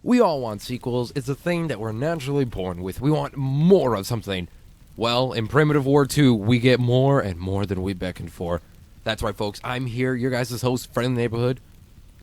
We all want sequels. It's a thing that we're naturally born with. We want more of something. Well, in Primitive War 2, we get more and more than we beckoned for. That's right, folks. I'm here, your guys' host, friend in the neighborhood,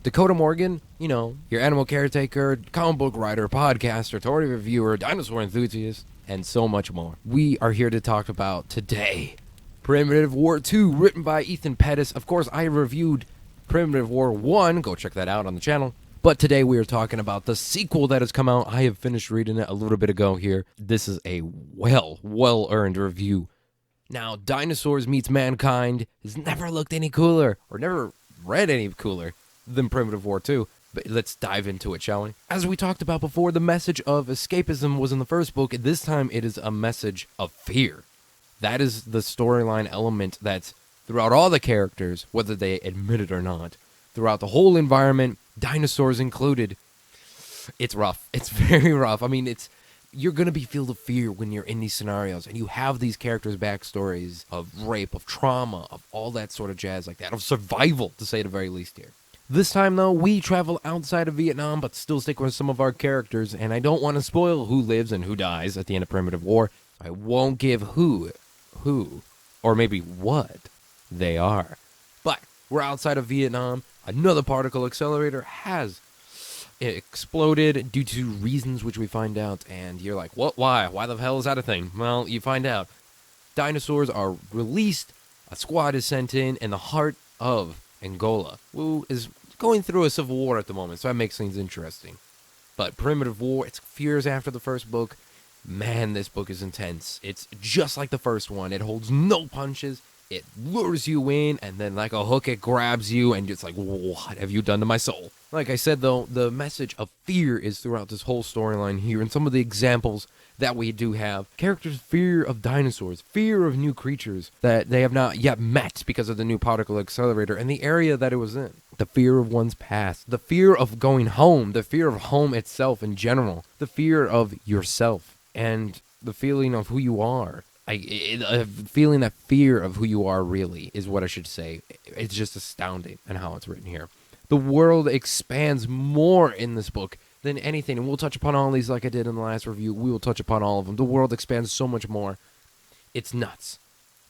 Dakota Morgan, your animal caretaker, comic book writer, podcaster, toy reviewer, dinosaur enthusiast, and so much more. We are here to talk about today Primitive War 2, written by Ethan Pettis. Of course, I reviewed Primitive War 1. Go check that out on the channel. But today we are talking about the sequel that has come out. I have finished reading it a little bit ago here. This is a well-earned review. Now, Dinosaurs Meets Mankind has never looked any cooler, or never read any cooler than Primitive War 2. But let's dive into it, shall we? As we talked about before, the message of escapism was in the first book. This time it is a message of fear. That is the storyline element that's throughout all the characters, whether they admit it or not. Throughout the whole environment, dinosaurs included. It's rough. It's very rough. I mean, you're going to be filled with fear when you're in these scenarios, and you have these characters' backstories of rape, of trauma, of all that sort of jazz like that, of survival, to say the very least here. This time, though, we travel outside of Vietnam, but still stick with some of our characters, and I don't want to spoil who lives and who dies at the end of Primitive War. I won't give who, or maybe what they are. But we're outside of Vietnam. Another particle accelerator has exploded due to reasons which we find out, and you're like, what? Why the hell is that a thing? Well, you find out. Dinosaurs are released, a squad is sent in the heart of Angola, who is going through a civil war at the moment, so that makes things interesting. But Primitive War, it's fears after the first book. Man, this book is intense. It's just like the first one. It holds no punches. It lures you in, and then like a hook, it grabs you, and it's like, what have you done to my soul? Like I said, though, the message of fear is throughout this whole storyline here, and some of the examples that we do have. Characters' fear of dinosaurs, fear of new creatures that they have not yet met because of the new particle accelerator and the area that it was in. The fear of one's past, the fear of going home, the fear of home itself in general, the fear of yourself, and the feeling of who you are. Feeling that fear of who you are really is what I should say. It's just astounding in how it's written here. The world expands more in this book than anything, and we'll touch upon all these like I did in the last review. We will touch upon all of them. The world expands so much more. It's nuts.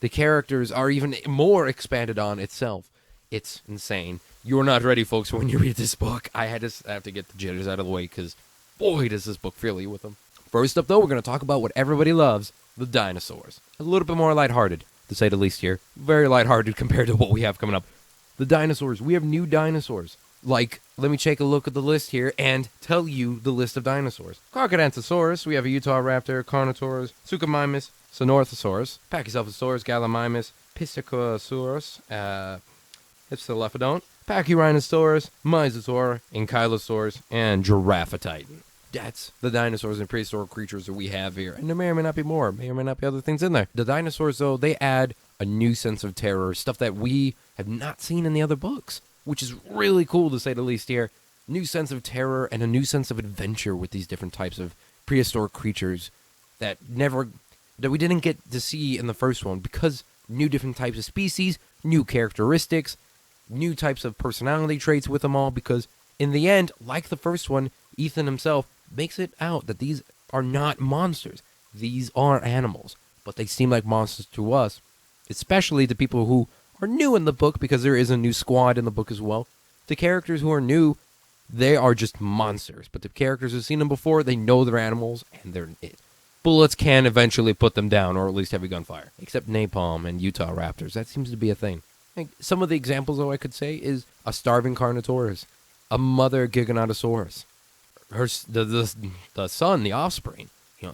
The characters are even more expanded on itself. It's insane. You're not ready, folks, when you read this book. I have to get the jitters out of the way, because boy, does this book fill you with them. First up, though, we're going to talk about what everybody loves, the dinosaurs. A little bit more lighthearted, to say the least here. Very lighthearted compared to what we have coming up. The dinosaurs. We have new dinosaurs. Like, let me take a look at the list here and tell you the list of dinosaurs. Crocodontosaurus. We have a Utah raptor, Carnotaurus, Suchomimus, Sonorthosaurus, Pachycephalosaurus, Gallimimus, Pisticosaurus, Hypsilophodon, Pachyrhinosaurus, Mysosaur, Ankylosaurus, and Giraffatitan. That's the dinosaurs and prehistoric creatures that we have here. And there may or may not be more. May or may not be other things in there. The dinosaurs, though, they add a new sense of terror. Stuff that we have not seen in the other books. Which is really cool, to say the least here. New sense of terror and a new sense of adventure with these different types of prehistoric creatures that we didn't get to see in the first one. Because new different types of species, new characteristics, new types of personality traits with them all. Because in the end, like the first one, Ethan himself makes it out that these are not monsters. These are animals, but they seem like monsters to us, especially the people who are new in the book, because there is a new squad in the book as well. The characters who are new, they are just monsters, but the characters who've seen them before, they know they're animals, and bullets can eventually put them down, or at least heavy gunfire. Except napalm and Utah raptors. That seems to be a thing. Some of the examples, though, I could say is a starving Carnotaurus, a mother Giganotosaurus, the son, the offspring,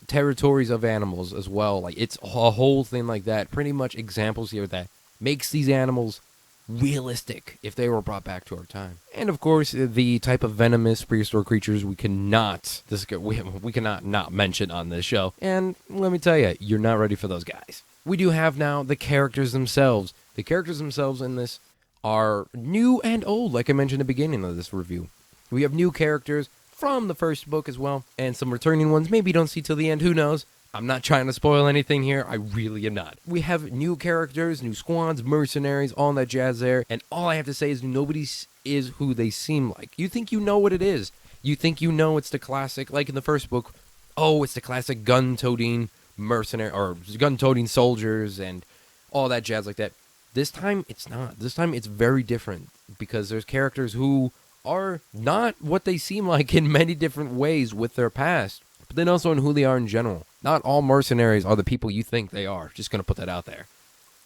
territories of animals as well. Like, it's a whole thing like that. Pretty much examples here that makes these animals realistic if they were brought back to our time. And of course, the type of venomous prehistoric creatures we cannot not mention on this show. And let me tell you, you're not ready for those guys. We do have now the characters themselves. The characters themselves in this are new and old, like I mentioned at the beginning of this review. We have new characters from the first book as well, and some returning ones maybe you don't see till the end, who knows. I'm not trying to spoil anything here, I really am not. We have new characters, new squads, mercenaries, all that jazz there, and all I have to say is nobody is who they seem like. You think you know what it is. You think you know it's the classic, like in the first book, oh, it's the classic gun-toting mercenary, or gun-toting soldiers and all that jazz like that. This time, it's not. This time, it's very different because there's characters who are not what they seem like in many different ways with their past, but then also in who they are in general. Not all mercenaries are the people you think they are. Just going to put that out there.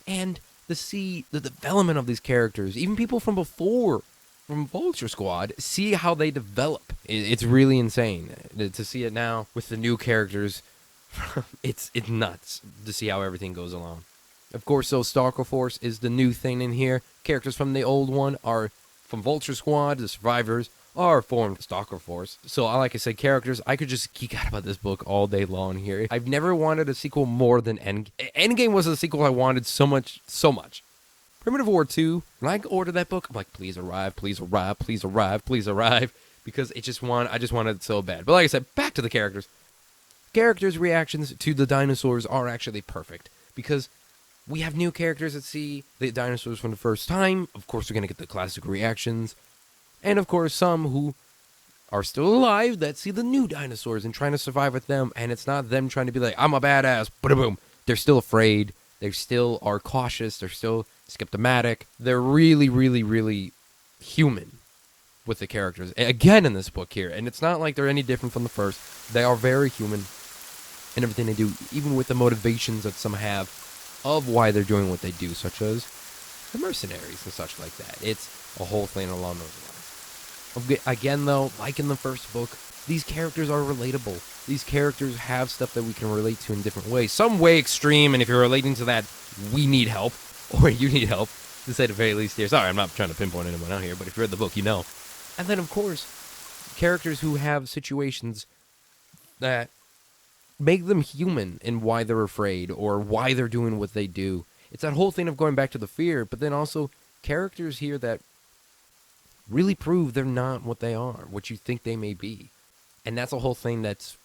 And to see the development of these characters, even people from before, from Vulture Squad, see how they develop. It's really insane to see it now with the new characters. It's nuts to see how everything goes along. Of course, so Stalker Force is the new thing in here. Characters from the old one are from Vulture Squad. The survivors are formed Stalker Force. So, like I said, characters, I could just geek out about this book all day long here. I've never wanted a sequel more than Endgame was the sequel I wanted so much. Primitive War 2, when I ordered that book, I'm like, please arrive, please arrive, please arrive, please arrive, because I just wanted it so bad. But like I said, back to the characters. Characters' reactions to the dinosaurs are actually perfect, because we have new characters that see the dinosaurs for the first time. Of course, we're going to get the classic reactions. And of course, some who are still alive that see the new dinosaurs and trying to survive with them. And it's not them trying to be like, I'm a badass, boom. They're still afraid. They still are cautious. They're still skeptomatic. They're really, really, really human with the characters. Again, in this book here. And it's not like they're any different from the first. They are very human in everything they do, even with the motivations that some have of why they're doing what they do, such as the mercenaries and such like that. It's a whole thing along those lines. Again, though, like in the first book, these characters are relatable. These characters have stuff that we can relate to in different ways. Some way extreme, and if you're relating to that, we need help, or you need help, to say the very least here. Sorry, I'm not trying to pinpoint anyone out here, but if you read the book, you know. And then, of course, characters who have situations that make them human in why they're afraid, or why they're doing what they do. It's that whole thing of going back to the fear, but then also characters here that really prove they're not what they are, what you think they may be. And that's a whole thing that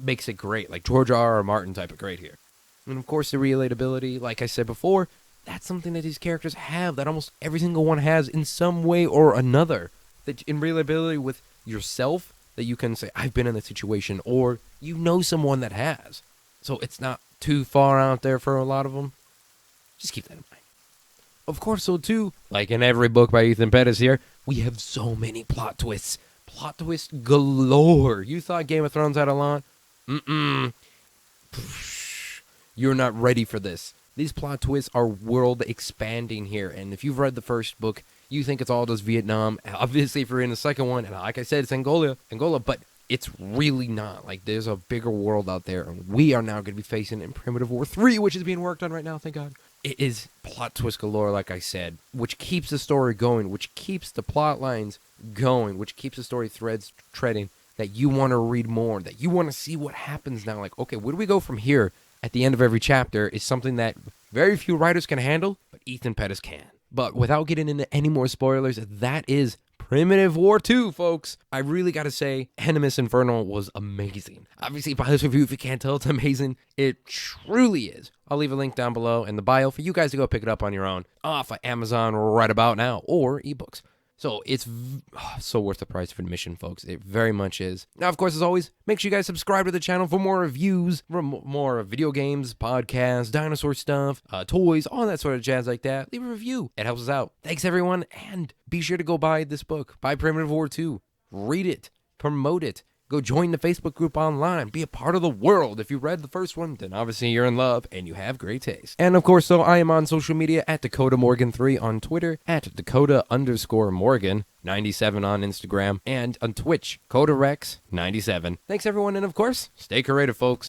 makes it great, like George R. R. Martin type of great here. And of course, the relatability, like I said before, that's something that these characters have, that almost every single one has in some way or another. That in relatability with yourself, that you can say, I've been in that situation, or you know someone that has. So it's not too far out there for a lot of them. Just keep that in mind. Of course, so too, like in every book by Ethan Pettis here, we have so many plot twists. Plot twists galore. You thought Game of Thrones had a lot? You're not ready for this. These plot twists are world expanding here. And if you've read the first book, you think it's all just Vietnam. Obviously, if you're in the second one, and like I said, it's Angola, but it's really not. Like, there's a bigger world out there, and we are now going to be facing in Primitive War 3, which is being worked on right now, thank God. It is plot twist galore, like I said, which keeps the story going, which keeps the plot lines going, which keeps the story threads treading, that you want to read more, that you want to see what happens now. Like, okay, where do we go from here at the end of every chapter is something that very few writers can handle, but Ethan Pettis can. But without getting into any more spoilers, that is Primitive War 2, folks. I really got to say, Animus Infernal was amazing. Obviously, by this review, if you can't tell, it's amazing. It truly is. I'll leave a link down below in the bio for you guys to go pick it up on your own off of Amazon right about now, or ebooks. So it's so worth the price of admission, folks. It very much is. Now, of course, as always, make sure you guys subscribe to the channel for more reviews, for more video games, podcasts, dinosaur stuff, toys, all that sort of jazz like that. Leave a review. It helps us out. Thanks, everyone. And be sure to go buy this book. Buy Primitive War 2. Read it. Promote it. Go join the Facebook group online. Be a part of the world. If you read the first one, then obviously you're in love and you have great taste. And of course, so I am on social media at DakotaMorgan3 on Twitter, at Dakota_Morgan97 on Instagram, and on Twitch, CodaRex97. Thanks, everyone, and of course, stay creative, folks.